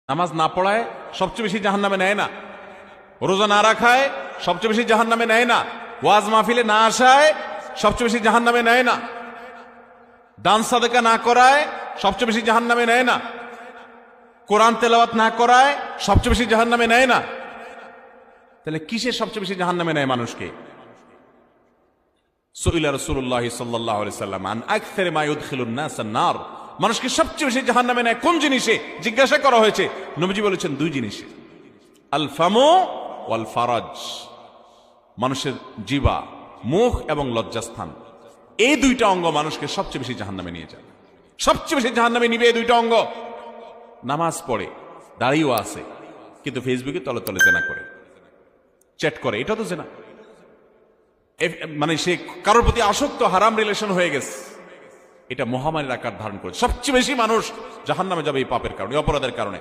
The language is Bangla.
নামাজ না পড়ায় সবচেয়ে বেশি জাহান্নামে নেয় না, রোজা না রাখায় সবচেয়ে বেশি জাহান্নামে নেয় না, ওয়াজ মাহফিলে না আসায় সবচেয়ে বেশি জাহান্নামে নেয় না, দান সাদেকা না করায় সবচেয়ে বেশি জাহান্নামে নেয় না, কোরআন তেলাওয়াত না করায় সবচেয়ে বেশি জাহান্নামে নেয় না। তাহলে কিসে সবচেয়ে বেশি জাহান্নামে নেয় মানুষকে? সুইলা রাসূলুল্লাহ সাল্লাল্লাহু আলাইহি সাল্লাম আন আকসারি মা ইউদখিলুন নাস আন-নার, মানুষকে সবচেয়ে বেশি জাহান্নামে নেয় কোন জিনিসে জিজ্ঞাসা করা হয়েছে। নবীজি বলেছেন দুই জিনিসে, আল ফামু ওয়াল ফারাজ, মানুষের জিহ্বা, মুখ এবং লজ্জাস্থান, এই দুইটা অঙ্গ মানুষকে সবচেয়ে বেশি জাহান্নামে নিয়ে যায়। সবচেয়ে বেশি জাহান্নামে নিবে এই দুইটা অঙ্গ। নামাজ পড়ে, দাঁড়িয়েও আছে, কিন্তু ফেসবুকে তলে তলে জেনা করে, চ্যাট করে, এটা তো জেনা। মানে সে কারোর প্রতি আসক্ত, হারাম রিলেশন হয়ে গেছে, এটা মহামারীর আকার ধারণ করে। সবচেয়ে বেশি মানুষ জাহান্নামে যাবে এই পাপের কারণে, অপরাধের কারণে।